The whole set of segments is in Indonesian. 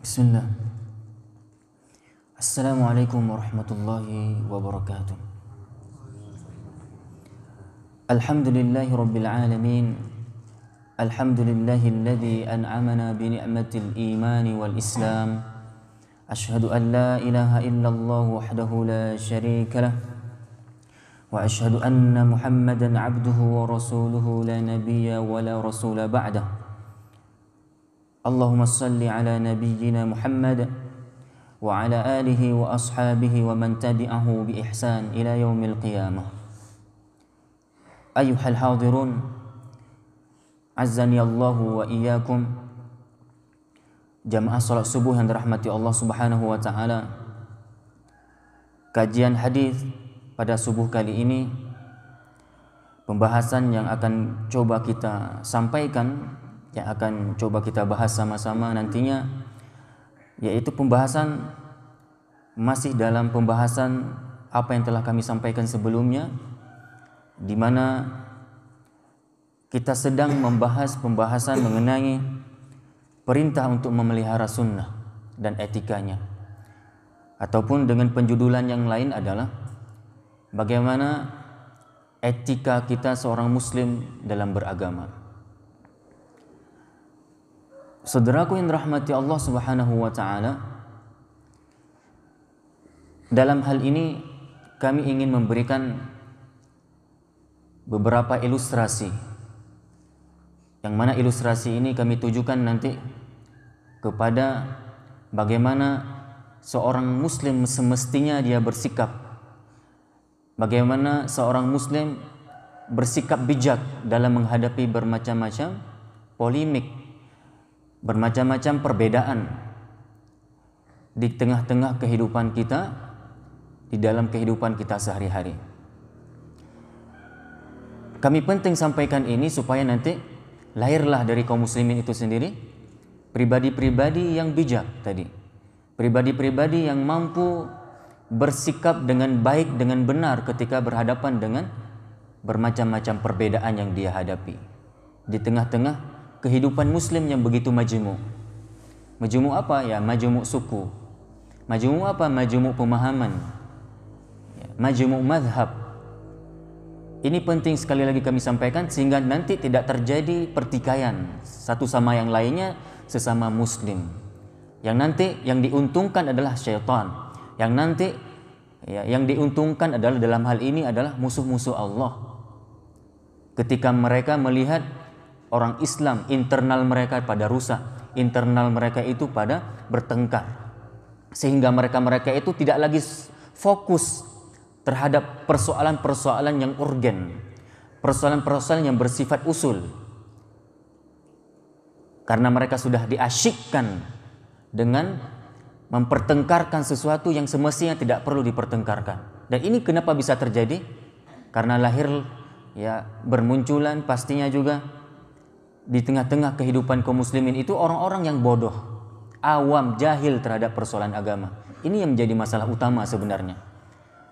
Bismillah. Assalamualaikum warahmatullahi wabarakatuh. Alhamdulillahi rabbil alamin. Alhamdulillahilladzi an'amana bi ni'matil imani wal islam. Ashhadu an la ilaha illallah wahdahu la syarika lah. Wa ashhadu anna Muhammadan abduhu wa rasuluhu la nabiyya wa la rasula ba'dah. Allahumma salli ala nabiyyina Muhammad wa ala alihi wa ashabihi wa man tabi'ahu bi ihsan ila yaumil qiyamah. Ayyuhal hadirun, azzani Allahu wa iyyakum. Jamaah salat subuh yang dirahmati Allah Subhanahu wa taala. Kajian hadis pada subuh kali ini, pembahasan yang akan coba kita sampaikan, yang akan coba kita bahas sama-sama nantinya, yaitu pembahasan masih dalam pembahasan apa yang telah kami sampaikan sebelumnya, di mana kita sedang membahas pembahasan mengenai perintah untuk memelihara sunnah dan etikanya, ataupun dengan penjudulan yang lain adalah bagaimana etika kita seorang muslim dalam beragama. Saudaraku yang dirahmati Allah Subhanahu wa taala, dalam hal ini kami ingin memberikan beberapa ilustrasi, yang mana ilustrasi ini kami tujukan nanti kepada bagaimana seorang muslim semestinya dia bersikap, bagaimana seorang muslim bersikap bijak dalam menghadapi bermacam-macam polemik, bermacam-macam perbedaan di tengah-tengah kehidupan kita, di dalam kehidupan kita sehari-hari. Kami penting sampaikan ini supaya nanti lahirlah dari kaum muslimin itu sendiri pribadi-pribadi yang bijak tadi, pribadi-pribadi yang mampu bersikap dengan baik, dengan benar ketika berhadapan dengan bermacam-macam perbedaan yang dia hadapi di tengah-tengah kehidupan muslim yang begitu majmuk. Majmuk apa? Ya, majmuk suku. Majmuk apa? Majmuk pemahaman. Ya, majmuk madhab. Ini penting sekali lagi kami sampaikan sehingga nanti tidak terjadi pertikaian satu sama yang lainnya sesama muslim. Yang nanti yang diuntungkan adalah syaitan. Yang nanti yang diuntungkan adalah dalam hal ini adalah musuh-musuh Allah. Ketika mereka melihat orang Islam, internal mereka pada rusak, internal mereka itu pada bertengkar, sehingga mereka itu tidak lagi fokus terhadap persoalan-persoalan yang urgen, persoalan-persoalan yang bersifat usul, karena mereka sudah diasyikkan dengan mempertengkarkan sesuatu yang semestinya tidak perlu dipertengkarkan. Dan ini kenapa bisa terjadi? Karena lahir bermunculan pastinya juga di tengah-tengah kehidupan kaum muslimin itu orang-orang yang bodoh, awam, jahil terhadap persoalan agama. Ini yang menjadi masalah utama sebenarnya.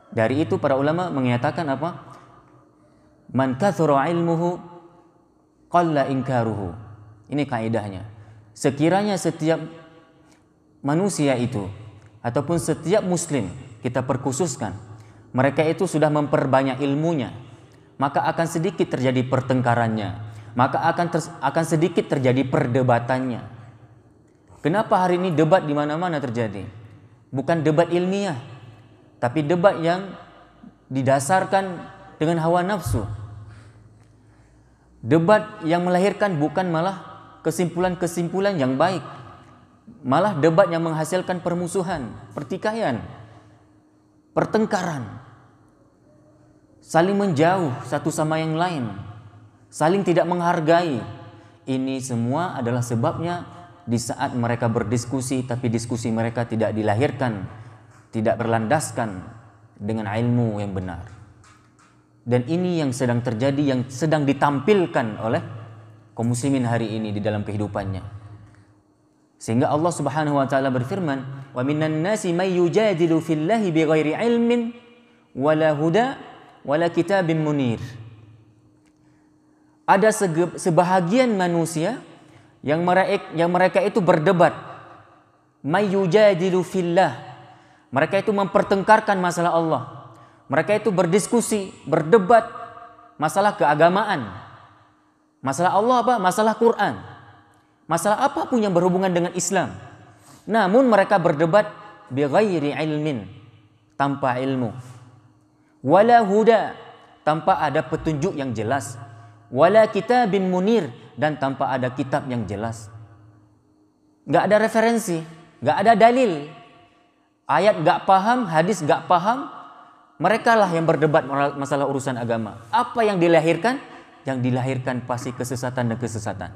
Dari itu para ulama menyatakan apa? Man kathura ilmuhu qalla inkaruhu. Ini kaidahnya. Sekiranya setiap manusia itu ataupun setiap muslim, kita perkhususkan, mereka itu sudah memperbanyak ilmunya, maka akan sedikit terjadi pertengkarannya, maka akan sedikit terjadi perdebatannya. Kenapa hari ini debat di mana-mana terjadi? Bukan debat ilmiah, tapi debat yang didasarkan dengan hawa nafsu. Debat yang melahirkan bukan malah kesimpulan-kesimpulan yang baik, malah debat yang menghasilkan permusuhan, pertikaian, pertengkaran, saling menjauh satu sama yang lain, saling tidak menghargai. Ini semua adalah sebabnya di saat mereka berdiskusi, tapi diskusi mereka tidak dilahirkan, tidak berlandaskan dengan ilmu yang benar. Dan ini yang sedang terjadi, yang sedang ditampilkan oleh kaum muslimin hari ini di dalam kehidupannya. Sehingga Allah Subhanahu wa taala berfirman, "Wa minan nasi may yujadilu fillahi bighairi ilmin wala huda wala kitabim munir." Ada sebahagian manusia yang mereka itu berdebat may yujadilu fillah. Mereka itu mempertengkarkan masalah Allah. Mereka itu berdiskusi, berdebat masalah keagamaan. Masalah Allah apa? Masalah Quran. Masalah apapun yang berhubungan dengan Islam. Namun mereka berdebat bighairi ilmin, tanpa ilmu. Wala huda, tanpa ada petunjuk yang jelas. Wala kitabin munir, dan tanpa ada kitab yang jelas. Gak ada referensi, gak ada dalil. Ayat gak paham, hadis gak paham. Mereka lah yang berdebat masalah urusan agama. Apa yang dilahirkan? Yang dilahirkan pasti kesesatan dan kesesatan.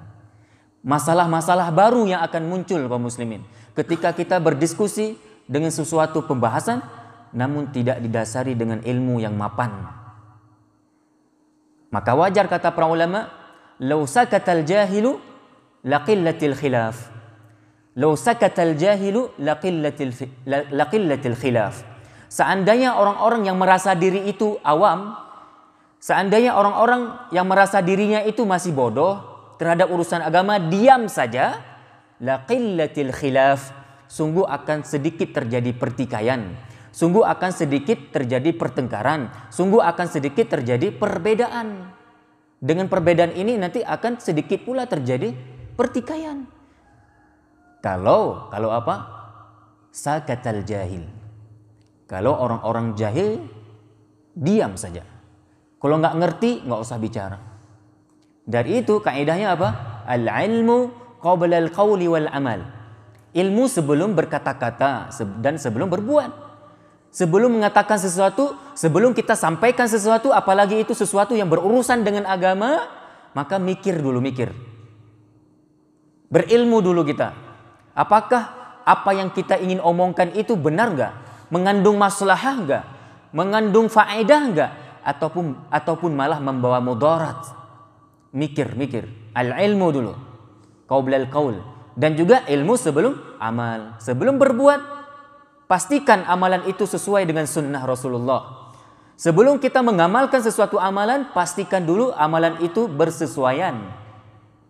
Masalah-masalah baru yang akan muncul kaum muslimin ketika kita berdiskusi dengan sesuatu pembahasan namun tidak didasari dengan ilmu yang mapan. Maka wajar kata para ulama, law sakatal jahilu laqillatil khilaf. Law sakatal jahilu laqillatil khilaf. Seandainya orang-orang yang merasa diri itu awam, seandainya orang-orang yang merasa dirinya itu masih bodoh terhadap urusan agama, diam saja, laqillatil khilaf, sungguh akan sedikit terjadi pertikaian, sungguh akan sedikit terjadi pertengkaran, sungguh akan sedikit terjadi perbedaan. Dengan perbedaan ini nanti akan sedikit pula terjadi pertikaian. Kalau apa? Sakatal jahil. Kalau orang-orang jahil diam saja. Kalau nggak ngerti nggak usah bicara. Dari itu kaidahnya apa? Al-ilmu qabla al-qawli wal amal. Ilmu sebelum berkata-kata dan sebelum berbuat. Sebelum mengatakan sesuatu, sebelum kita sampaikan sesuatu, apalagi itu sesuatu yang berurusan dengan agama, maka mikir dulu, mikir. Berilmu dulu kita. Apakah apa yang kita ingin omongkan itu benar nggak? Mengandung maslahah nggak? Mengandung faedah nggak? Ataupun malah membawa mudarat? Mikir. Al-ilmu dulu. Qabla al-qaul. Dan juga ilmu sebelum amal. Sebelum berbuat, pastikan amalan itu sesuai dengan sunnah Rasulullah. Sebelum kita mengamalkan sesuatu amalan, pastikan dulu amalan itu bersesuaian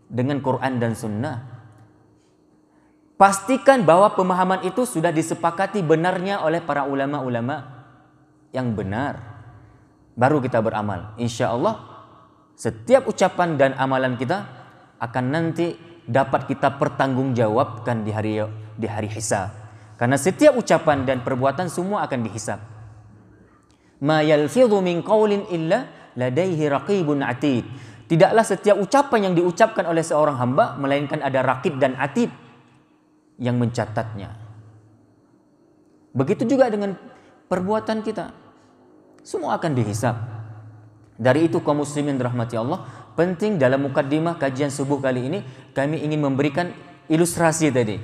dengan Quran dan sunnah. Pastikan bahwa pemahaman itu sudah disepakati benarnya oleh para ulama-ulama yang benar. Baru kita beramal. Insya Allah setiap ucapan dan amalan kita akan nanti dapat kita pertanggungjawabkan di hari hisab. Karena setiap ucapan dan perbuatan semua akan dihisab. Ma yalfidhu min qaulin illa ladaihi raqibun atid. Tidaklah setiap ucapan yang diucapkan oleh seorang hamba melainkan ada raqib dan atid yang mencatatnya. Begitu juga dengan perbuatan kita. Semua akan dihisab. Dari itu kaum muslimin dirahmati Allah, penting dalam mukaddimah kajian subuh kali ini kami ingin memberikan ilustrasi tadi.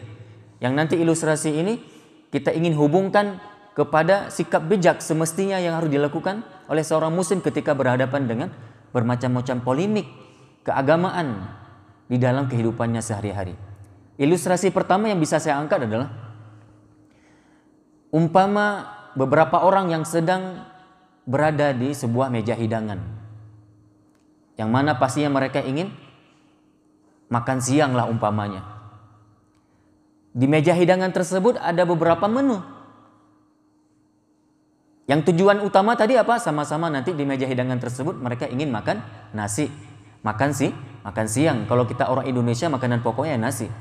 Yang nanti ilustrasi ini kita ingin hubungkan kepada sikap bijak semestinya yang harus dilakukan oleh seorang muslim ketika berhadapan dengan bermacam-macam polemik keagamaan di dalam kehidupannya sehari-hari. Ilustrasi pertama yang bisa saya angkat adalah umpama beberapa orang yang sedang berada di sebuah meja hidangan, yang mana pastinya mereka ingin makan siang lah umpamanya. Di meja hidangan tersebut ada beberapa menu. Yang tujuan utama tadi apa? Sama-sama nanti di meja hidangan tersebut mereka ingin makan nasi, makan siang. Kalau kita orang Indonesia makanan pokoknya nasi.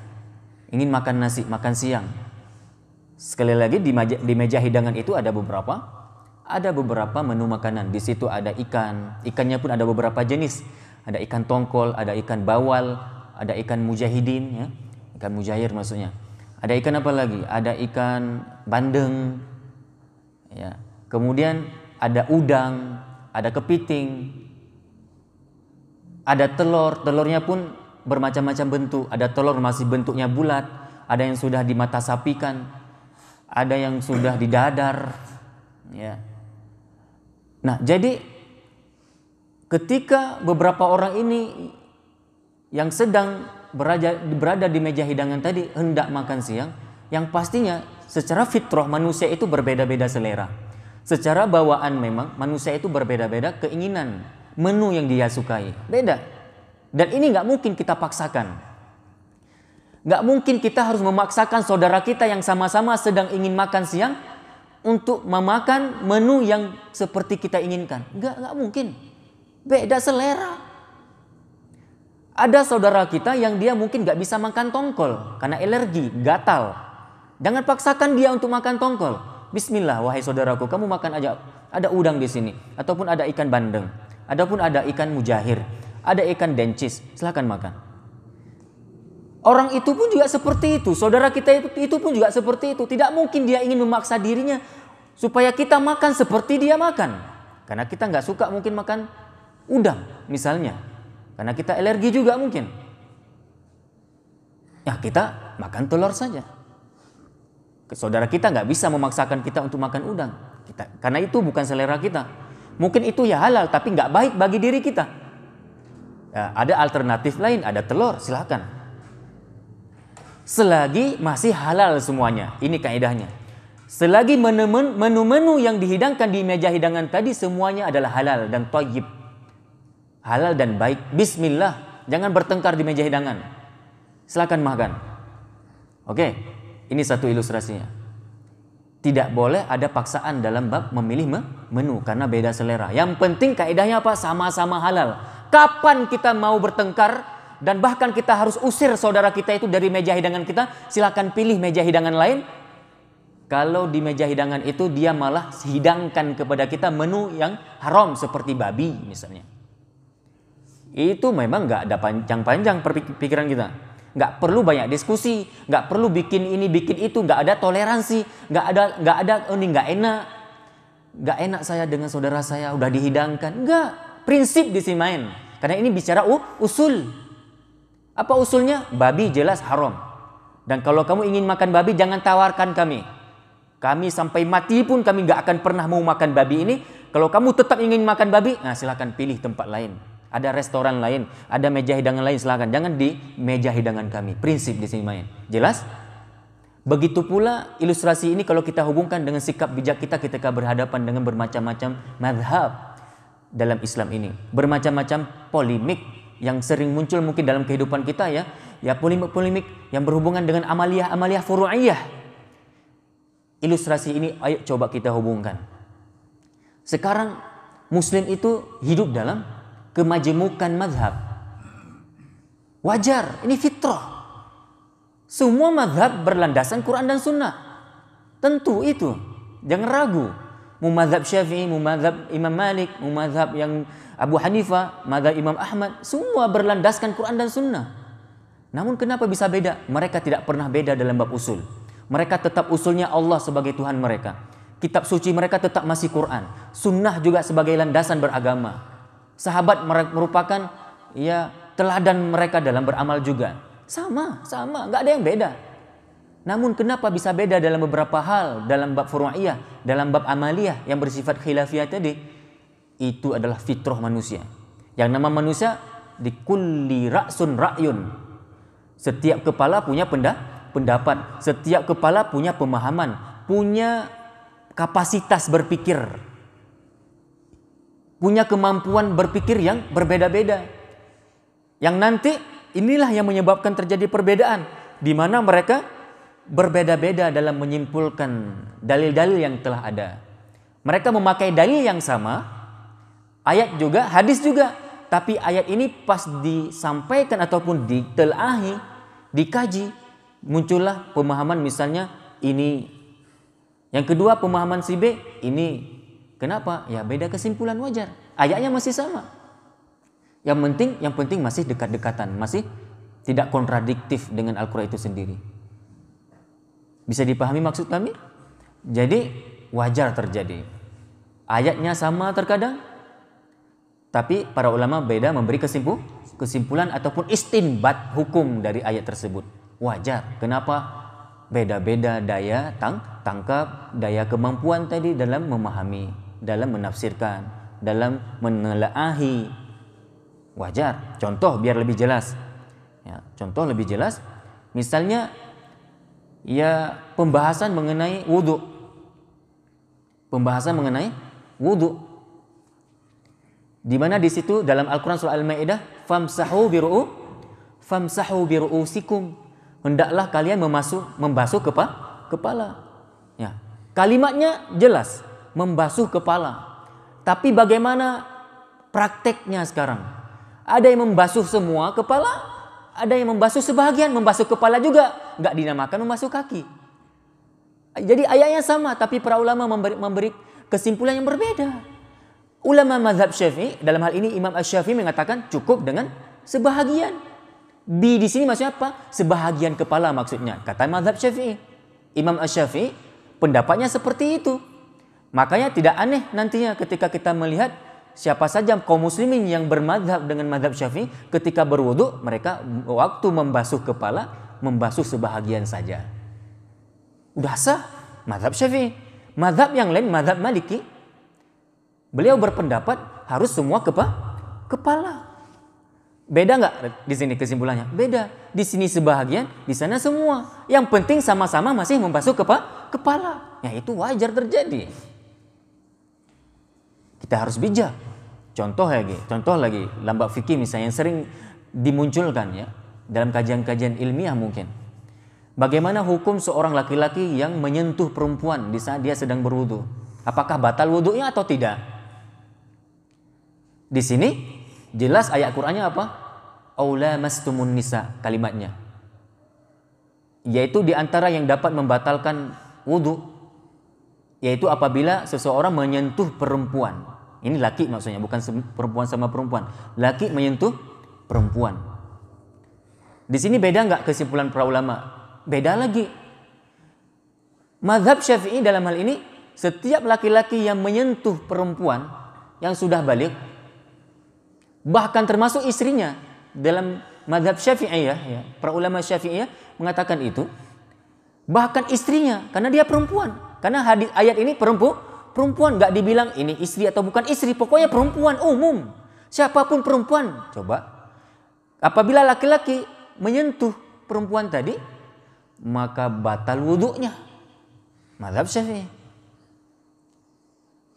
Ingin makan nasi, makan siang. Sekali lagi di meja hidangan itu ada beberapa menu makanan. Di situ ada ikan. Ikannya pun ada beberapa jenis. Ada ikan tongkol, ada ikan bawal, ada ikan mujahidin, ya. Ikan mujair maksudnya. Ada ikan apa lagi? Ada ikan bandeng. Ya. Kemudian ada udang, ada kepiting. Ada telur, telurnya pun bermacam-macam bentuk. Ada telur masih bentuknya bulat, ada yang sudah dimata sapikan, ada yang sudah didadar, ya. Nah, jadi ketika beberapa orang ini yang sedang berada di meja hidangan tadi hendak makan siang, yang pastinya secara fitrah manusia itu berbeda-beda selera. Secara bawaan memang manusia itu berbeda-beda keinginan, menu yang dia sukai, beda. Dan ini nggak mungkin kita paksakan. Nggak mungkin kita harus memaksakan saudara kita yang sama-sama sedang ingin makan siang untuk memakan menu yang seperti kita inginkan. Nggak mungkin. Beda selera. Ada saudara kita yang dia mungkin nggak bisa makan tongkol karena alergi, gatal. Jangan paksakan dia untuk makan tongkol. Bismillah, wahai saudaraku, kamu makan aja. Ada udang di sini, ataupun ada ikan bandeng, ataupun ada ikan mujahir, ada ikan dencis. Silakan makan. Orang itu pun juga seperti itu. Saudara kita itu pun juga seperti itu. Tidak mungkin dia ingin memaksa dirinya supaya kita makan seperti dia makan. Karena kita nggak suka mungkin makan udang misalnya. Karena kita alergi juga mungkin. Ya kita makan telur saja. Saudara kita nggak bisa memaksakan kita untuk makan udang. Karena itu bukan selera kita. Mungkin itu ya halal tapi nggak baik bagi diri kita. Ya, ada alternatif lain, ada telur, silakan. Selagi masih halal semuanya. Ini kaidahnya. Selagi menu-menu yang dihidangkan di meja hidangan tadi semuanya adalah halal dan thayyib. Halal dan baik. Bismillah. Jangan bertengkar di meja hidangan. Silakan makan. Oke, ini satu ilustrasinya. Tidak boleh ada paksaan dalam bab memilih menu karena beda selera. Yang penting kaidahnya apa? Sama-sama halal. Kapan kita mau bertengkar dan bahkan kita harus usir saudara kita itu dari meja hidangan kita, silakan pilih meja hidangan lain. Kalau di meja hidangan itu dia malah hidangkan kepada kita menu yang haram seperti babi misalnya. Itu memang nggak ada panjang-panjang pikiran kita. Nggak perlu banyak diskusi, nggak perlu bikin ini bikin itu, nggak ada toleransi, nggak ada ini nggak enak saya dengan saudara saya udah dihidangkan. Nggak, prinsip di sini main. Karena ini bicara usul. Apa usulnya? Babi jelas haram. Dan kalau kamu ingin makan babi, jangan tawarkan kami. Kami sampai mati pun kami gak akan pernah mau makan babi ini. Kalau kamu tetap ingin makan babi, nah silakan pilih tempat lain. Ada restoran lain, ada meja hidangan lain, silakan. Jangan di meja hidangan kami. Prinsip di sini main. Jelas? Begitu pula ilustrasi ini kalau kita hubungkan dengan sikap bijak kita ketika berhadapan dengan bermacam-macam madhab dalam Islam ini. Bermacam-macam polemik yang sering muncul mungkin dalam kehidupan kita ya polemik-polemik yang berhubungan dengan amaliyah furu'iyah. Ilustrasi ini ayo coba kita hubungkan. Sekarang Muslim itu hidup dalam kemajemukan mazhab. Wajar, ini fitrah. Semua mazhab berlandasan Quran dan Sunnah. Tentu itu, jangan ragu. Mu mazhab Syafi'i, mu mazhab Imam Malik, mu mazhab yang Abu Hanifah, mazhab Imam Ahmad, semua berlandaskan Quran dan Sunnah. Namun kenapa bisa beda? Mereka tidak pernah beda dalam bab usul. Mereka tetap usulnya Allah sebagai Tuhan mereka. Kitab suci mereka tetap masih Quran. Sunnah juga sebagai landasan beragama. Sahabat merupakan teladan mereka dalam beramal juga. Sama, nggak ada yang beda. Namun kenapa bisa beda dalam beberapa hal, dalam bab furu'iyah, dalam bab amaliyah yang bersifat khilafiyah tadi? Itu adalah fitrah manusia. Yang nama manusia di kulli ra'sun ra'yun. Setiap kepala punya pendapat, setiap kepala punya pemahaman, punya kapasitas berpikir, punya kemampuan berpikir yang berbeda-beda. Yang nanti inilah yang menyebabkan terjadi perbedaan, di mana mereka berbeda-beda dalam menyimpulkan dalil-dalil yang telah ada. Mereka memakai dalil yang sama, ayat juga, hadis juga, tapi ayat ini pas disampaikan ataupun ditelahi, dikaji, muncullah pemahaman misalnya ini. Yang kedua pemahaman si B ini. Kenapa? Ya beda kesimpulan, wajar. Ayatnya masih sama. Yang penting masih dekat-dekatan, masih tidak kontradiktif dengan Al-Quran itu sendiri. Bisa dipahami maksud kami? Jadi wajar terjadi. Ayatnya sama terkadang, tapi para ulama beda memberi kesimpulan ataupun istinbat hukum dari ayat tersebut. Wajar. Kenapa? Beda-beda daya tangkap, daya kemampuan tadi dalam memahami, dalam menafsirkan, dalam menelaahi. Wajar. Contoh biar lebih jelas. Ya, contoh lebih jelas. Misalnya pembahasan mengenai wudu. Pembahasan mengenai wudu. Di mana di situ dalam Al-Qur'an surah Al-Maidah famsahu biru'usikum. hendaklah kalian membasuh kepala. Ya. Kalimatnya jelas, membasuh kepala. Tapi bagaimana prakteknya sekarang? Ada yang membasuh semua kepala, ada yang membasuh sebahagian, membasuh kepala juga nggak dinamakan membasuh kaki. Jadi ayatnya sama, tapi para ulama memberi kesimpulan yang berbeda. Ulama mazhab Syafi'i, dalam hal ini Imam Asy-Syafi'i mengatakan cukup dengan sebahagian. Di sini maksudnya apa? Sebahagian kepala maksudnya. Kata mazhab Syafi'i. Imam Asy-Syafi'i pendapatnya seperti itu. Makanya tidak aneh nantinya ketika kita melihat siapa saja kaum muslimin yang bermadhab dengan mazhab Syafi'i, ketika berwudu mereka waktu membasuh kepala membasuh sebahagian saja. Udah sah mazhab Syafi'i. Mazhab yang lain, mazhab Maliki, beliau berpendapat harus semua kepala. Beda nggak di sini kesimpulannya? Beda. Di sini sebahagian, di sana semua. Yang penting sama-sama masih membasuh kepala. Ya itu wajar terjadi. Kita harus bijak. Contoh lagi, dalam bab fikih misalnya yang sering dimunculkan ya dalam kajian-kajian ilmiah mungkin. Bagaimana hukum seorang laki-laki yang menyentuh perempuan di saat dia sedang berwudu? Apakah batal wudunya atau tidak? Di sini jelas ayat Qur'annya apa? Aula mastumun nisa kalimatnya. Yaitu di antara yang dapat membatalkan wudu yaitu apabila seseorang menyentuh perempuan. Ini laki maksudnya, bukan perempuan sama perempuan. Laki menyentuh perempuan. Di sini beda nggak kesimpulan para ulama? Beda lagi. Mazhab Syafi'i dalam hal ini, setiap laki-laki yang menyentuh perempuan yang sudah balik, bahkan termasuk istrinya, dalam mazhab Syafi'iyah ya, para ulama Syafi'iyah mengatakan itu, bahkan istrinya, karena dia perempuan. Karena hadis ayat ini perempuan, nggak dibilang ini istri atau bukan istri, pokoknya perempuan umum. Siapapun perempuan. Coba, apabila laki-laki menyentuh perempuan tadi, maka batal wuduknya. Mazhab Syafi'i.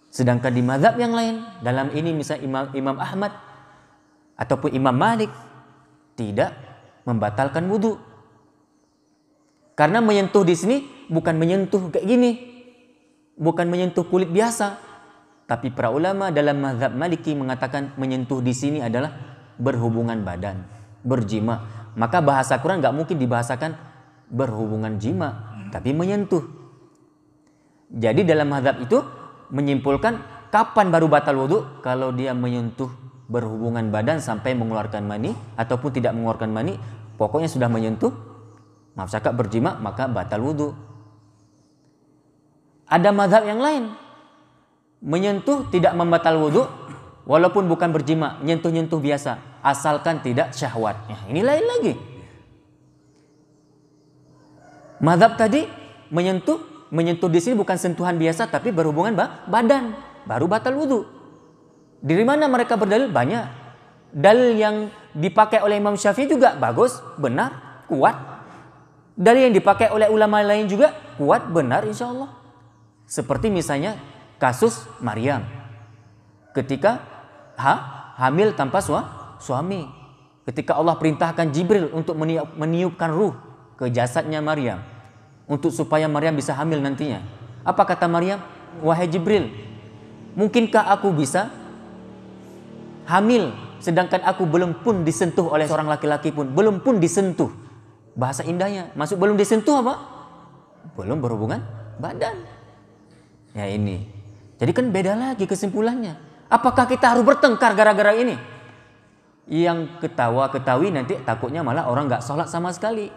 Sedangkan di mazhab yang lain, dalam ini misalnya Imam Ahmad ataupun Imam Malik, tidak membatalkan wudu. Karena menyentuh di sini bukan menyentuh kayak gini, bukan menyentuh kulit biasa. Tapi para ulama dalam mazhab Maliki mengatakan menyentuh di sini adalah berhubungan badan, berjima. Maka bahasa Quran nggak mungkin dibahasakan berhubungan jima, tapi menyentuh. Jadi dalam mazhab itu menyimpulkan kapan baru batal wudu? Kalau dia menyentuh berhubungan badan sampai mengeluarkan mani ataupun tidak mengeluarkan mani, pokoknya sudah menyentuh, maaf cakap berjima, maka batal wudu. Ada mazhab yang lain, menyentuh tidak membatal wudu walaupun bukan berjima, nyentuh-nyentuh biasa, asalkan tidak syahwat. Ya, ini lain lagi. Mazhab tadi menyentuh di sini bukan sentuhan biasa tapi berhubungan badan, baru batal wudu. Dari mana mereka berdalil? Banyak. Dalil yang dipakai oleh Imam Syafi'i juga bagus, benar, kuat. Dalil yang dipakai oleh ulama lain juga kuat, benar insya Allah. Seperti misalnya kasus Maryam ketika hamil tanpa suami. Ketika Allah perintahkan Jibril untuk meniupkan ruh ke jasadnya Maryam untuk supaya Maryam bisa hamil nantinya. Apa kata Maryam? Wahai Jibril, mungkinkah aku bisa hamil sedangkan aku belum pun disentuh oleh seorang laki-laki pun, belum pun disentuh. Bahasa indahnya, maksud belum disentuh apa? Belum berhubungan badan. Ya ini. Jadi kan beda lagi kesimpulannya. Apakah kita harus bertengkar gara-gara ini? Yang ketahui nanti takutnya malah orang nggak sholat sama sekali.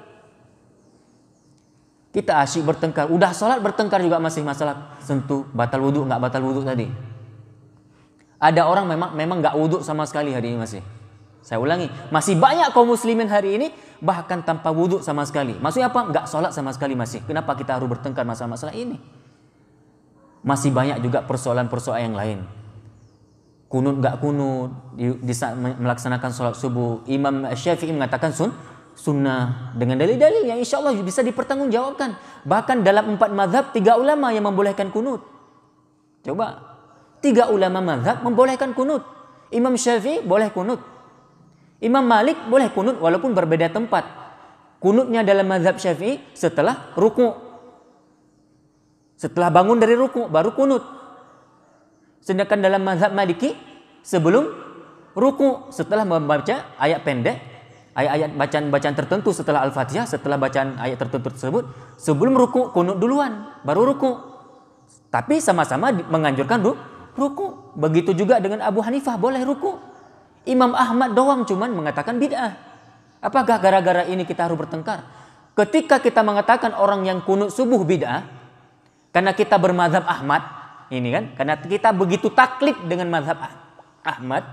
Kita asyik bertengkar. Udah sholat bertengkar juga masih masalah sentuh batal wudu nggak batal wudu tadi. Ada orang memang nggak wudu sama sekali hari ini masih. Saya ulangi, masih banyak kaum muslimin hari ini bahkan tanpa wudu sama sekali. Maksudnya apa? Nggak sholat sama sekali masih. Kenapa kita harus bertengkar masalah-masalah ini? Masih banyak juga persoalan-persoalan yang lain. Kunut nggak kunut di saat melaksanakan sholat subuh. Imam Syafi'i mengatakan sunnah dengan dalil-dalil yang insya Allah bisa dipertanggungjawabkan. Bahkan dalam 4 mazhab 3 ulama yang membolehkan kunut. Coba 3 ulama mazhab membolehkan kunut. Imam Syafi'i boleh kunut, Imam Malik boleh kunut walaupun berbeda tempat. Kunutnya dalam mazhab Syafi'i setelah ruku. Setelah bangun dari ruku baru kunut. Sedangkan dalam mazhab Maliki sebelum ruku, setelah membaca ayat pendek, ayat-ayat bacaan-bacaan tertentu setelah Al-Fatihah, setelah bacaan ayat tertentu tersebut, sebelum ruku kunut duluan, baru ruku. Tapi sama-sama menganjurkan ruku. Begitu juga dengan Abu Hanifah, boleh ruku. Imam Ahmad doang cuman mengatakan bid'ah. Apakah gara-gara ini kita harus bertengkar? Ketika kita mengatakan orang yang kunut subuh bid'ah, karena kita bermazhab Ahmad, ini kan, karena kita begitu taklid dengan mazhab Ahmad,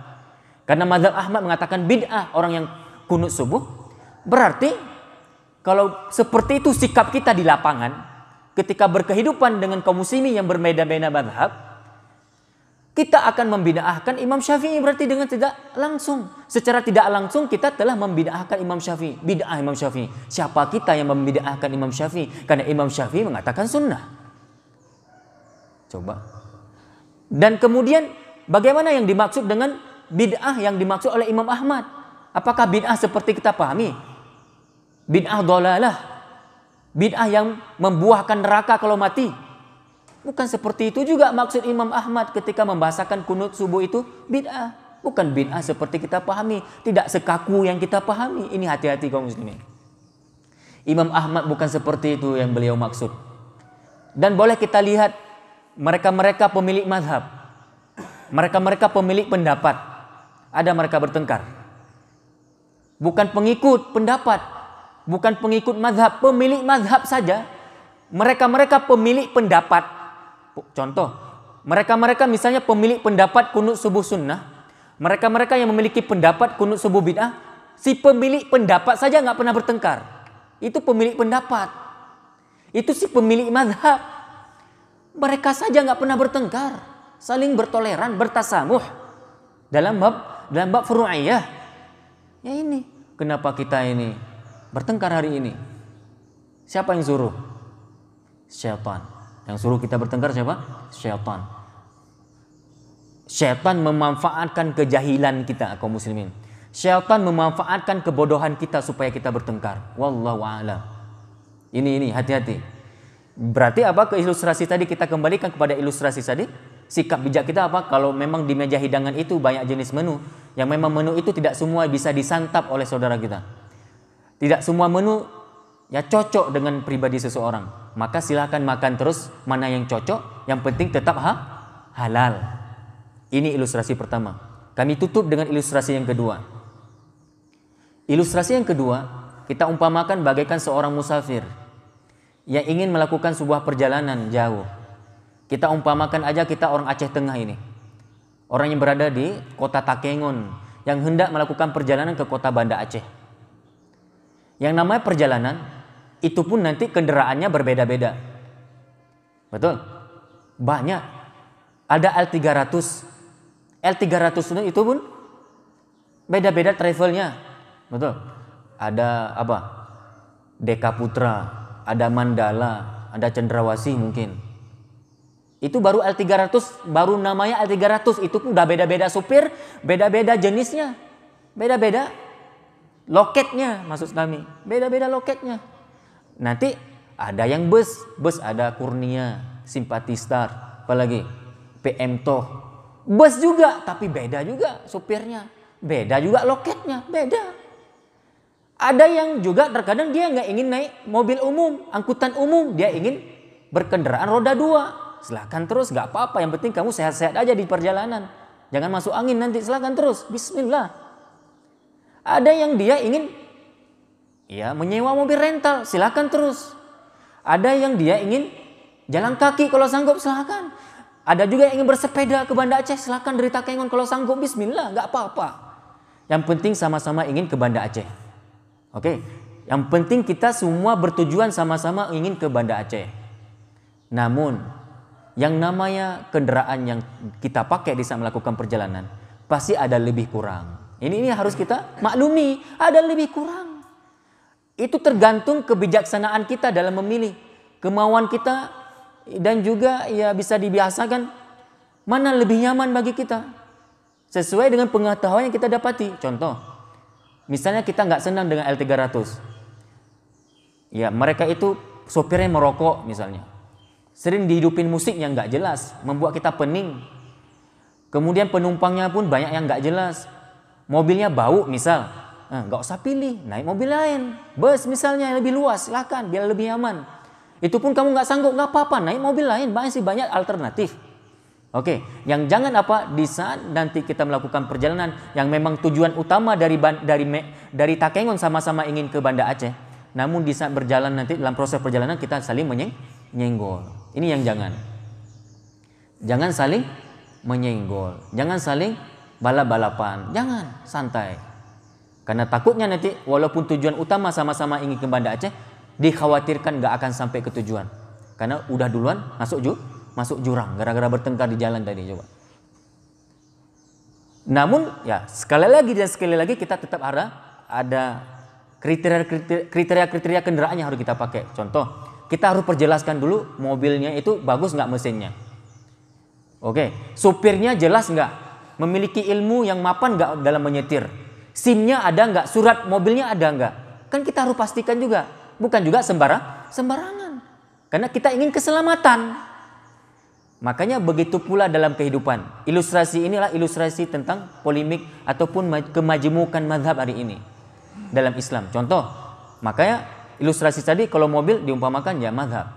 karena mazhab Ahmad mengatakan bid'ah orang yang kunut subuh, berarti kalau seperti itu sikap kita di lapangan, ketika berkehidupan dengan kaum muslimin yang berbeda-beda mazhab, kita akan membid'ahkan Imam Syafi'i, berarti dengan tidak langsung. Secara tidak langsung kita telah membid'ahkan Imam Syafi'i. Bid'ah Imam Syafi'i. Siapa kita yang membid'ahkan Imam Syafi'i? Karena Imam Syafi'i mengatakan sunnah. Coba. Dan kemudian bagaimana yang dimaksud dengan bid'ah yang dimaksud oleh Imam Ahmad? Apakah bid'ah seperti kita pahami? Bid'ah dhalalah. Bid'ah yang membuahkan neraka kalau mati. Bukan seperti itu juga maksud Imam Ahmad ketika membahasakan kunut subuh itu bid'ah. Bukan bid'ah seperti kita pahami. Tidak sekaku yang kita pahami. Ini hati-hati kaum muslimin. Imam Ahmad bukan seperti itu yang beliau maksud. Dan boleh kita lihat mereka-mereka pemilik mazhab. Mereka-mereka pemilik pendapat. Ada mereka bertengkar. Bukan pengikut pendapat. Bukan pengikut mazhab. Pemilik mazhab saja. Mereka-mereka pemilik pendapat. Contoh, mereka-mereka misalnya pemilik pendapat kunut subuh sunnah, mereka-mereka yang memiliki pendapat kunut subuh bid'ah, si pemilik pendapat saja nggak pernah bertengkar. Itu pemilik pendapat, itu si pemilik mazhab. Mereka saja nggak pernah bertengkar, saling bertoleran, bertasamuh dalam bab furu'iyah. Ya ini, kenapa kita ini bertengkar hari ini? Siapa yang suruh? Syaitan. Yang suruh kita bertengkar siapa? Syaitan. Syaitan memanfaatkan kejahilan kita kaum muslimin. Syaitan memanfaatkan kebodohan kita supaya kita bertengkar. Wallahu a'lam. Ini hati-hati. Berarti apa? Ke ilustrasi tadi kita kembalikan kepada ilustrasi tadi. Sikap bijak kita apa? Kalau memang di meja hidangan itu banyak jenis menu, yang memang menu itu tidak semua bisa disantap oleh saudara kita. Tidak semua menu ya cocok dengan pribadi seseorang, maka silakan makan terus mana yang cocok, yang penting tetap halal. Ini ilustrasi pertama. Kami tutup dengan ilustrasi yang kedua. Ilustrasi yang kedua, kita umpamakan bagaikan seorang musafir yang ingin melakukan sebuah perjalanan jauh. Kita umpamakan aja kita orang Aceh Tengah ini, orang yang berada di kota Takengon, yang hendak melakukan perjalanan ke kota Banda Aceh. Yang namanya perjalanan itu pun nanti kendaraannya berbeda-beda. Betul? Banyak. Ada L300. L300 itu pun beda-beda travelnya. Betul? Ada apa? Deka Putra, ada Mandala, ada Cendrawasih mungkin. Itu baru L300, baru namanya L300. Itu pun udah beda-beda supir, beda-beda jenisnya. Beda-beda loketnya, maksud kami. Beda-beda loketnya. Nanti ada yang bus ada Kurnia, Simpati Star, apalagi PM Toh. Bus juga, tapi beda juga supirnya, beda juga loketnya, beda. Ada yang juga terkadang dia nggak ingin naik mobil umum, angkutan umum, dia ingin berkendaraan roda 2. Silakan terus, nggak apa-apa. Yang penting kamu sehat-sehat aja di perjalanan, jangan masuk angin nanti. Silakan terus, Bismillah. Ada yang dia ingin menyewa mobil rental, silakan terus. Ada yang dia ingin jalan kaki kalau sanggup, silakan. Ada juga yang ingin bersepeda ke Banda Aceh, silakan dari Takengon kalau sanggup, bismillah, nggak apa-apa. Yang penting sama-sama ingin ke Banda Aceh. Oke, yang penting kita semua bertujuan sama-sama ingin ke Banda Aceh. Namun, yang namanya kendaraan yang kita pakai di saat melakukan perjalanan pasti ada lebih kurang. Ini harus kita maklumi, ada lebih kurang. Itu tergantung kebijaksanaan kita dalam memilih, kemauan kita, dan juga ya bisa dibiasakan mana lebih nyaman bagi kita sesuai dengan pengetahuan yang kita dapati. Contoh, misalnya kita nggak senang dengan L300, Ya, mereka itu sopirnya merokok misalnya. Sering dihidupin musik yang nggak jelas, membuat kita pening. Kemudian penumpangnya pun banyak yang nggak jelas. Mobilnya bau misal, nggak usah pilih, naik mobil lain. Bus misalnya yang lebih luas, silakan biar lebih nyaman. Itu pun kamu nggak sanggup, nggak apa-apa, naik mobil lain, banyak alternatif. Oke, yang jangan apa, di saat nanti kita melakukan perjalanan yang memang tujuan utama dari Takengon sama-sama ingin ke Banda Aceh, namun di saat berjalan nanti dalam proses perjalanan kita saling menyenggol. Ini yang jangan. Jangan saling menyenggol, jangan saling balap-balapan, jangan, santai. Karena takutnya nanti walaupun tujuan utama sama-sama ingin ke Banda Aceh, dikhawatirkan nggak akan sampai ke tujuan. Karena udah duluan masuk jurang gara-gara bertengkar di jalan tadi coba. Namun ya sekali lagi kita tetap ada kriteria kendaraan yang harus kita pakai. Contoh, kita harus perjelaskan dulu mobilnya itu bagus nggak mesinnya. Oke, supirnya jelas nggak, memiliki ilmu yang mapan nggak dalam menyetir, SIM-nya ada nggak, surat mobilnya ada nggak. Kan kita harus pastikan juga, bukan juga sembarangan. Karena kita ingin keselamatan. Makanya begitu pula dalam kehidupan. Ilustrasi inilah ilustrasi tentang polemik ataupun kemajemukan mazhab hari ini dalam Islam. Contoh, makanya ilustrasi tadi kalau mobil diumpamakan ya mazhab.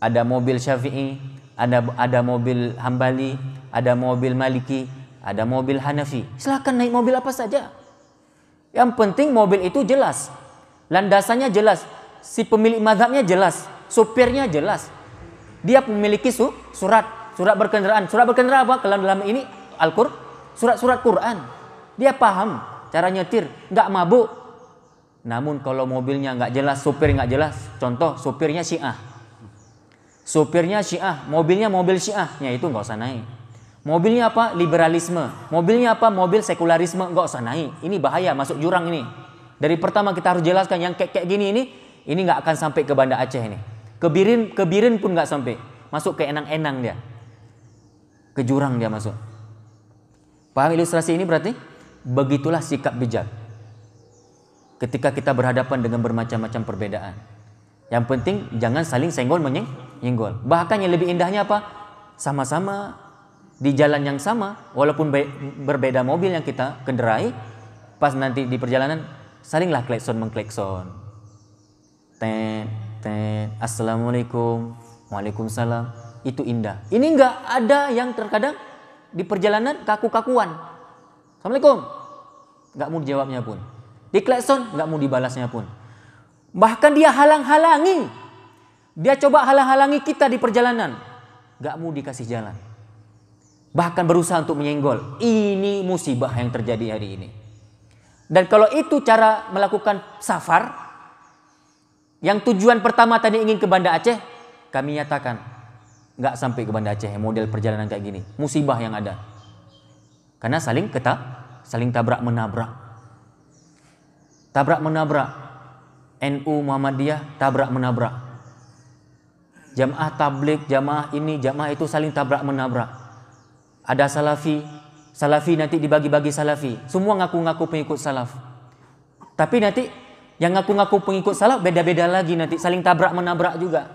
Ada mobil Syafi'i, ada mobil Hambali, ada mobil Maliki, ada mobil Hanafi. Silakan naik mobil apa saja. Yang penting mobil itu jelas, landasannya jelas, si pemilik mazhabnya jelas, supirnya jelas. Dia memiliki surat berkendaraan. Surat berkendaraan apa? Kalau dalam ini Al-Qur'an, surat Quran. Dia paham cara nyetir, nggak mabuk. Namun kalau mobilnya nggak jelas, supir nggak jelas. Contoh, supirnya Syiah. Mobilnya mobil Syiah, ya itu nggak usah naik. Mobilnya apa? Liberalisme. Mobilnya apa? Mobil sekularisme, nggak usah naik. Ini bahaya, masuk jurang ini. Dari pertama kita harus jelaskan yang kayak gini ini nggak akan sampai ke Banda Aceh ini. Kebirin pun nggak sampai, masuk ke enang-enang dia, ke jurang dia masuk. Paham ilustrasi ini berarti? Begitulah sikap bijak ketika kita berhadapan dengan bermacam-macam perbedaan. Yang penting jangan saling senggol menyenggol. Bahkan yang lebih indahnya apa? Sama-sama di jalan yang sama, walaupun berbeda mobil yang kita kendarai, pas nanti di perjalanan salinglah mengklekson. Assalamualaikum, waalaikumsalam. Itu indah. Ini enggak ada yang terkadang di perjalanan kaku-kakuan. Assalamualaikum, enggak mau dijawabnya pun. Di klakson enggak mau dibalasnya pun. Bahkan dia halang-halangi. Dia coba halang-halangi kita di perjalanan, enggak mau dikasih jalan. Bahkan berusaha untuk menyenggol. Ini musibah yang terjadi hari ini. Dan kalau itu cara melakukan safar, yang tujuan pertama tadi ingin ke Banda Aceh, kami nyatakan nggak sampai ke Banda Aceh model perjalanan kayak gini. Musibah yang ada. Karena saling tabrak menabrak. NU Muhammadiyah tabrak menabrak. Jamaah tabligh, jamaah ini, jamaah itu saling tabrak menabrak. Ada Salafi nanti dibagi-bagi Salafi. Semua ngaku-ngaku pengikut Salaf. Tapi nanti yang ngaku-ngaku pengikut salaf beda-beda lagi nanti saling tabrak menabrak juga.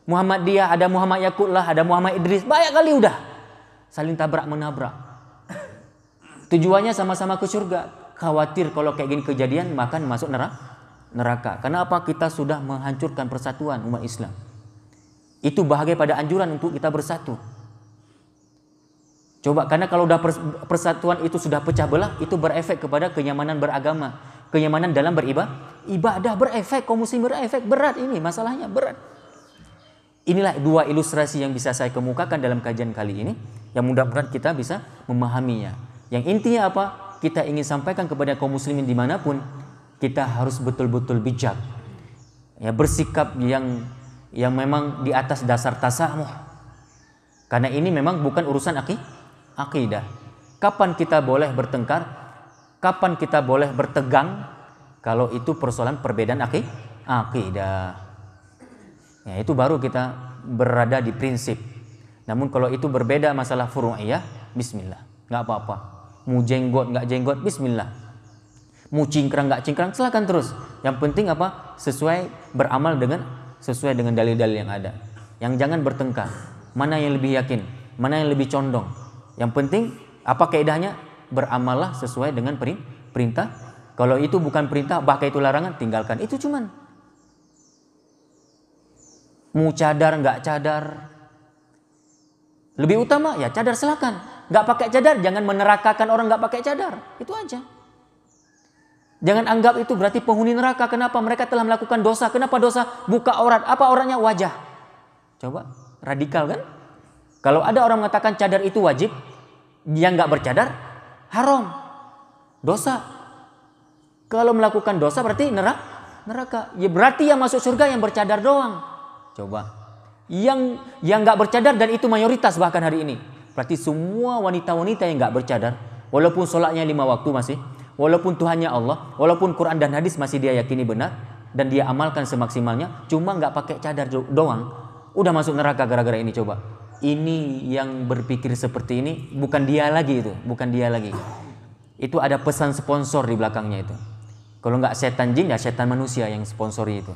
Muhammadiyah ada Muhammad Yaqutlah, ada Muhammad Idris, banyak kali udah saling tabrak menabrak. Tujuannya sama-sama ke surga. Khawatir kalau kayak gini kejadian makan masuk neraka. Karena apa? Kita sudah menghancurkan persatuan umat Islam. Itu bahagia pada anjuran untuk kita bersatu. Coba, karena kalau udah persatuan itu sudah pecah belah, itu berefek kepada kenyamanan beragama, kenyamanan dalam ibadah berefek, kaum muslim berefek, berat ini masalahnya, berat. Inilah dua ilustrasi yang bisa saya kemukakan dalam kajian kali ini, yang mudah-mudahan kita bisa memahaminya. Yang intinya apa? Kita ingin sampaikan kepada kaum muslimin dimanapun, kita harus betul-betul bijak, ya, bersikap yang memang di atas dasar tasamuh. Karena ini memang bukan urusan akidah. Kapan kita boleh bertengkar? Kapan kita boleh bertegang? Kalau itu persoalan perbedaan akidah. Ya, itu baru kita berada di prinsip. Namun kalau itu berbeda masalah furu'iyah, bismillah, nggak apa-apa. Mau jenggot nggak jenggot, bismillah. Mau cingkrang nggak cingkrang silakan terus. Yang penting apa? Sesuai dengan dalil-dalil yang ada. Yang jangan bertengkar. Mana yang lebih yakin? Mana yang lebih condong? Yang penting apa kaidahnya? Beramallah sesuai dengan perintah. Kalau itu bukan perintah, bahkan itu larangan, tinggalkan. Itu cuman. Mau cadar nggak cadar? Lebih utama ya cadar silakan. Nggak pakai cadar, jangan menerakakan orang nggak pakai cadar. Itu aja. Jangan anggap itu berarti penghuni neraka. Kenapa? Mereka telah melakukan dosa. Kenapa dosa? Buka aurat. Apa auratnya? Wajah. Coba, radikal kan? Kalau ada orang mengatakan cadar itu wajib, yang nggak bercadar haram, dosa. Kalau melakukan dosa berarti neraka. Ya berarti yang masuk surga yang bercadar doang. Coba, yang nggak bercadar dan itu mayoritas bahkan hari ini. Berarti semua wanita-wanita yang nggak bercadar, walaupun sholatnya 5 waktu masih, walaupun Tuhannya Allah, walaupun Quran dan hadis masih dia yakini benar dan dia amalkan semaksimalnya, cuma nggak pakai cadar doang, udah masuk neraka gara-gara ini. Coba, ini yang berpikir seperti ini bukan dia lagi itu, bukan dia lagi. Itu ada pesan sponsor di belakangnya itu. Kalau nggak setan jin ya setan manusia yang sponsori itu.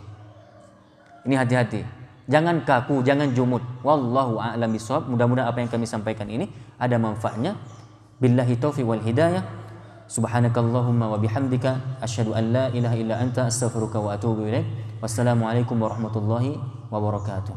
Ini hati-hati. Jangan kaku, jangan jumut. Wallahu a'lam bishawab. Mudah-mudahan apa yang kami sampaikan ini ada manfaatnya. Billahi taufiq wal hidayah. Subhanakallahumma wa bihamdika asyhadu an la ilaha illa anta astaghfiruka wa atubu ilaik. Wassalamualaikum warahmatullahi wabarakatuh.